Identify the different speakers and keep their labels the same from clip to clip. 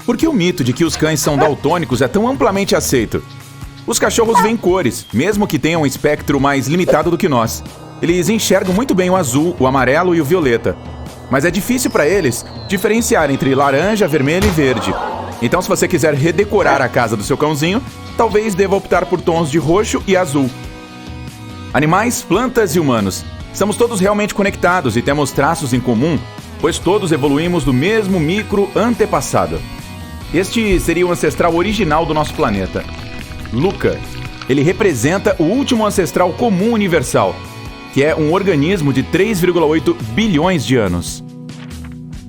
Speaker 1: Por que o mito de que os cães são daltônicos é tão amplamente aceito? Os cachorros veem cores, mesmo que tenham um espectro mais limitado do que nós. Eles enxergam muito bem o azul, o amarelo e o violeta. Mas é difícil para eles diferenciar entre laranja, vermelho e verde. Então, se você quiser redecorar a casa do seu cãozinho, talvez deva optar por tons de roxo e azul. Animais, plantas e humanos. Estamos todos realmente conectados e temos traços em comum, pois todos evoluímos do mesmo micro-antepassado. Este seria o ancestral original do nosso planeta. Luca. Ele representa o último ancestral comum universal, que é um organismo de 3,8 bilhões de anos.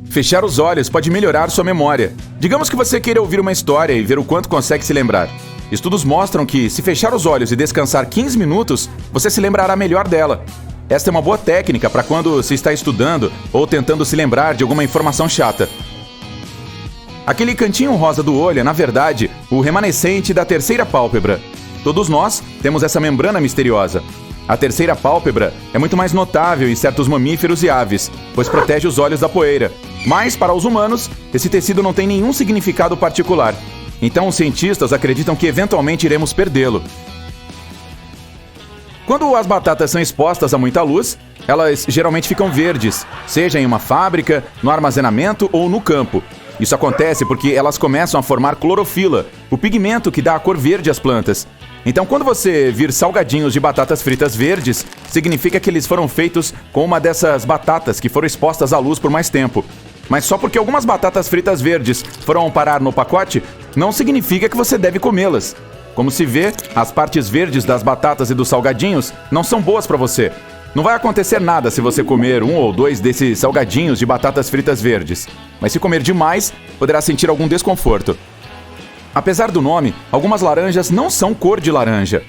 Speaker 1: Fechar os olhos pode melhorar sua memória. Digamos que você queira ouvir uma história e ver o quanto consegue se lembrar. Estudos mostram que, se fechar os olhos e descansar 15 minutos, você se lembrará melhor dela. Esta é uma boa técnica para quando se está estudando ou tentando se lembrar de alguma informação chata. Aquele cantinho rosa do olho é, na verdade, o remanescente da terceira pálpebra. Todos nós temos essa membrana misteriosa. A terceira pálpebra é muito mais notável em certos mamíferos e aves, pois protege os olhos da poeira. Mas, para os humanos, esse tecido não tem nenhum significado particular. Então, os cientistas acreditam que eventualmente iremos perdê-lo. Quando as batatas são expostas a muita luz, elas geralmente ficam verdes, seja em uma fábrica, no armazenamento ou no campo. Isso acontece porque elas começam a formar clorofila, o pigmento que dá a cor verde às plantas. Então, quando você vir salgadinhos de batatas fritas verdes, significa que eles foram feitos com uma dessas batatas que foram expostas à luz por mais tempo. Mas só porque algumas batatas fritas verdes foram parar no pacote, não significa que você deve comê-las. Como se vê, as partes verdes das batatas e dos salgadinhos não são boas para você. Não vai acontecer nada se você comer 1 ou 2 desses salgadinhos de batatas fritas verdes. Mas se comer demais, poderá sentir algum desconforto. Apesar do nome, algumas laranjas não são cor de laranja.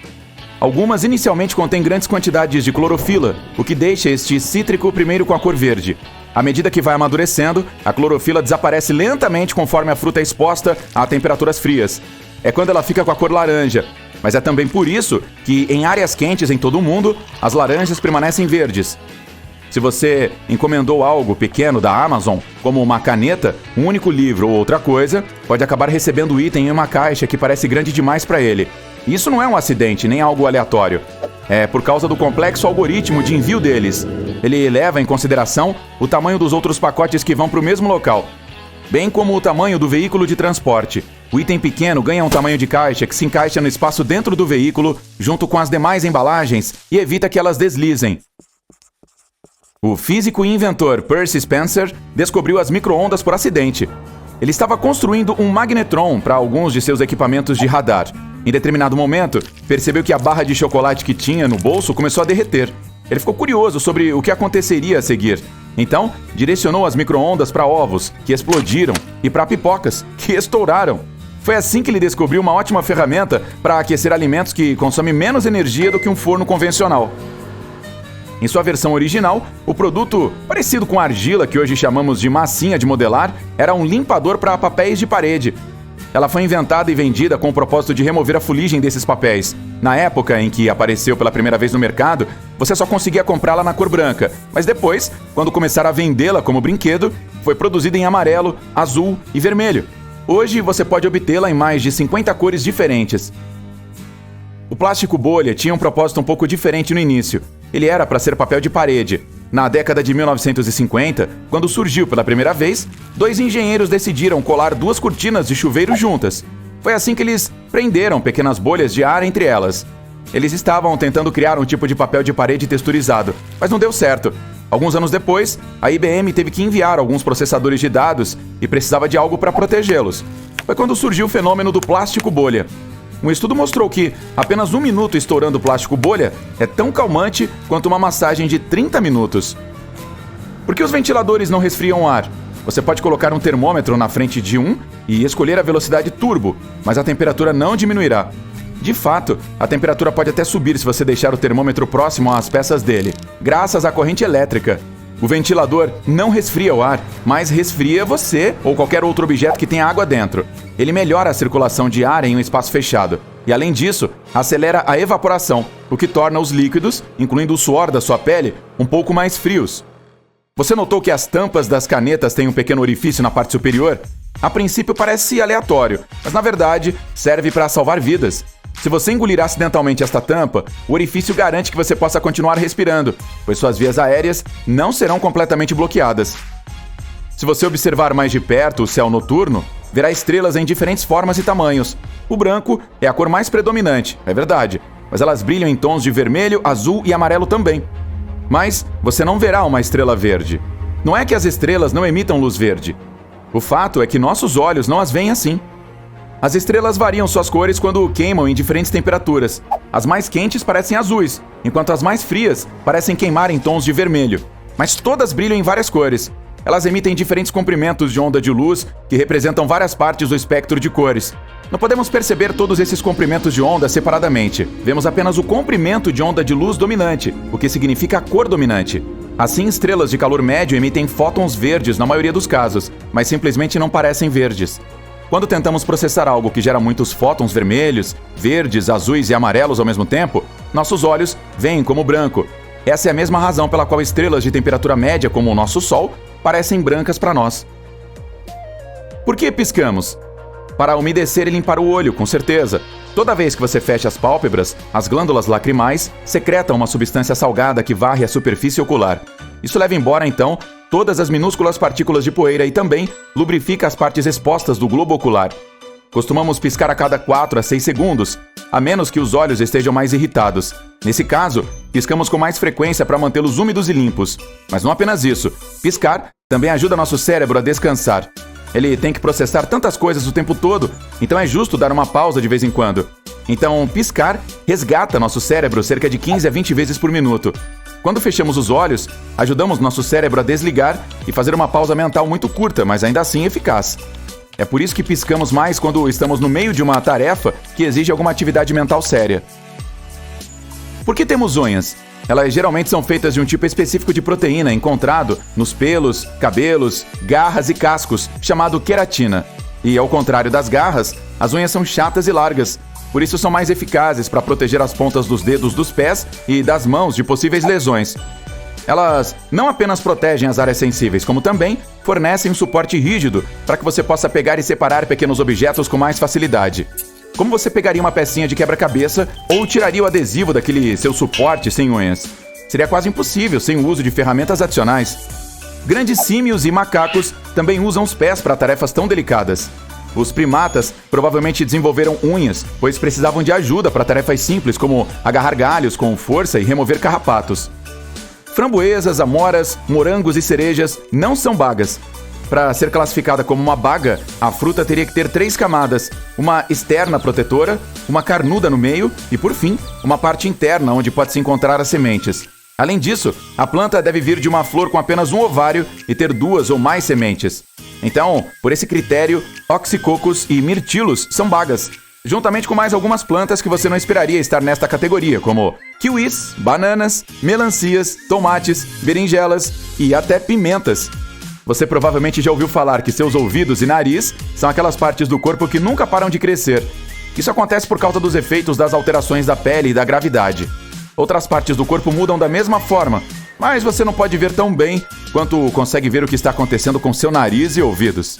Speaker 1: Algumas inicialmente contêm grandes quantidades de clorofila, o que deixa este cítrico primeiro com a cor verde. À medida que vai amadurecendo, a clorofila desaparece lentamente conforme a fruta é exposta a temperaturas frias. É quando ela fica com a cor laranja. Mas é também por isso que, em áreas quentes em todo o mundo, as laranjas permanecem verdes. Se você encomendou algo pequeno da Amazon, como uma caneta, um único livro ou outra coisa, pode acabar recebendo o item em uma caixa que parece grande demais para ele. Isso não é um acidente, nem algo aleatório. É por causa do complexo algoritmo de envio deles. Ele leva em consideração o tamanho dos outros pacotes que vão para o mesmo local, bem como o tamanho do veículo de transporte. O item pequeno ganha um tamanho de caixa que se encaixa no espaço dentro do veículo, junto com as demais embalagens, e evita que elas deslizem. O físico e inventor Percy Spencer descobriu as micro-ondas por acidente. Ele estava construindo um magnetron para alguns de seus equipamentos de radar. Em determinado momento, percebeu que a barra de chocolate que tinha no bolso começou a derreter. Ele ficou curioso sobre o que aconteceria a seguir. Então, direcionou as micro-ondas para ovos, que explodiram, e para pipocas, que estouraram. Foi assim que ele descobriu uma ótima ferramenta para aquecer alimentos que consomem menos energia do que um forno convencional. Em sua versão original, o produto, parecido com a argila que hoje chamamos de massinha de modelar, era um limpador para papéis de parede. Ela foi inventada e vendida com o propósito de remover a fuligem desses papéis. Na época em que apareceu pela primeira vez no mercado, você só conseguia comprá-la na cor branca, mas depois, quando começaram a vendê-la como brinquedo, foi produzida em amarelo, azul e vermelho. Hoje você pode obtê-la em mais de 50 cores diferentes. O plástico bolha tinha um propósito um pouco diferente no início. Ele era para ser papel de parede. Na década de 1950, quando surgiu pela primeira vez, 2 engenheiros decidiram colar 2 cortinas de chuveiro juntas. Foi assim que eles prenderam pequenas bolhas de ar entre elas. Eles estavam tentando criar um tipo de papel de parede texturizado, mas não deu certo. Alguns anos depois, a IBM teve que enviar alguns processadores de dados e precisava de algo para protegê-los. Foi quando surgiu o fenômeno do plástico bolha. Um estudo mostrou que apenas 1 minuto estourando plástico bolha é tão calmante quanto uma massagem de 30 minutos. Por que os ventiladores não resfriam o ar? Você pode colocar um termômetro na frente de um e escolher a velocidade turbo, mas a temperatura não diminuirá. De fato, a temperatura pode até subir se você deixar o termômetro próximo às peças dele, graças à corrente elétrica. O ventilador não resfria o ar, mas resfria você ou qualquer outro objeto que tenha água dentro. Ele melhora a circulação de ar em um espaço fechado. E, além disso, acelera a evaporação, o que torna os líquidos, incluindo o suor da sua pele, um pouco mais frios. Você notou que as tampas das canetas têm um pequeno orifício na parte superior? A princípio parece aleatório, mas na verdade serve para salvar vidas. Se você engolir acidentalmente esta tampa, o orifício garante que você possa continuar respirando, pois suas vias aéreas não serão completamente bloqueadas. Se você observar mais de perto o céu noturno, verá estrelas em diferentes formas e tamanhos. O branco é a cor mais predominante, é verdade, mas elas brilham em tons de vermelho, azul e amarelo também. Mas você não verá uma estrela verde. Não é que as estrelas não emitam luz verde. O fato é que nossos olhos não as veem assim. As estrelas variam suas cores quando queimam em diferentes temperaturas. As mais quentes parecem azuis, enquanto as mais frias parecem queimar em tons de vermelho. Mas todas brilham em várias cores. Elas emitem diferentes comprimentos de onda de luz que representam várias partes do espectro de cores. Não podemos perceber todos esses comprimentos de onda separadamente. Vemos apenas o comprimento de onda de luz dominante, o que significa a cor dominante. Assim, estrelas de calor médio emitem fótons verdes na maioria dos casos, mas simplesmente não parecem verdes. Quando tentamos processar algo que gera muitos fótons vermelhos, verdes, azuis e amarelos ao mesmo tempo, nossos olhos veem como branco. Essa é a mesma razão pela qual estrelas de temperatura média, como o nosso Sol, parecem brancas para nós. Por que piscamos? Para umedecer e limpar o olho, com certeza. Toda vez que você fecha as pálpebras, as glândulas lacrimais secretam uma substância salgada que varre a superfície ocular. Isso leva embora, então, todas as minúsculas partículas de poeira e também lubrifica as partes expostas do globo ocular. Costumamos piscar a cada 4 a 6 segundos, a menos que os olhos estejam mais irritados. Nesse caso, piscamos com mais frequência para mantê-los úmidos e limpos. Mas não apenas isso, piscar também ajuda nosso cérebro a descansar. Ele tem que processar tantas coisas o tempo todo, então é justo dar uma pausa de vez em quando. Então, piscar resgata nosso cérebro cerca de 15 a 20 vezes por minuto. Quando fechamos os olhos, ajudamos nosso cérebro a desligar e fazer uma pausa mental muito curta, mas ainda assim eficaz. É por isso que piscamos mais quando estamos no meio de uma tarefa que exige alguma atividade mental séria. Por que temos unhas? Elas geralmente são feitas de um tipo específico de proteína encontrado nos pelos, cabelos, garras e cascos, chamado queratina. E, ao contrário das garras, as unhas são chatas e largas. Por isso são mais eficazes para proteger as pontas dos dedos dos pés e das mãos de possíveis lesões. Elas não apenas protegem as áreas sensíveis, como também fornecem um suporte rígido para que você possa pegar e separar pequenos objetos com mais facilidade. Como você pegaria uma pecinha de quebra-cabeça ou tiraria o adesivo daquele seu suporte sem unhas? Seria quase impossível sem o uso de ferramentas adicionais. Grandes símios e macacos também usam os pés para tarefas tão delicadas. Os primatas provavelmente desenvolveram unhas, pois precisavam de ajuda para tarefas simples como agarrar galhos com força e remover carrapatos. Framboesas, amoras, morangos e cerejas não são bagas. Para ser classificada como uma baga, a fruta teria que ter 3 camadas, uma externa protetora, uma carnuda no meio e, por fim, uma parte interna onde pode-se encontrar as sementes. Além disso, a planta deve vir de uma flor com apenas um ovário e ter 2 ou mais sementes. Então, por esse critério, oxicocos e mirtilos são bagas, juntamente com mais algumas plantas que você não esperaria estar nesta categoria, como kiwis, bananas, melancias, tomates, berinjelas e até pimentas. Você provavelmente já ouviu falar que seus ouvidos e nariz são aquelas partes do corpo que nunca param de crescer. Isso acontece por causa dos efeitos das alterações da pele e da gravidade. Outras partes do corpo mudam da mesma forma, mas você não pode ver tão bem quanto consegue ver o que está acontecendo com seu nariz e ouvidos.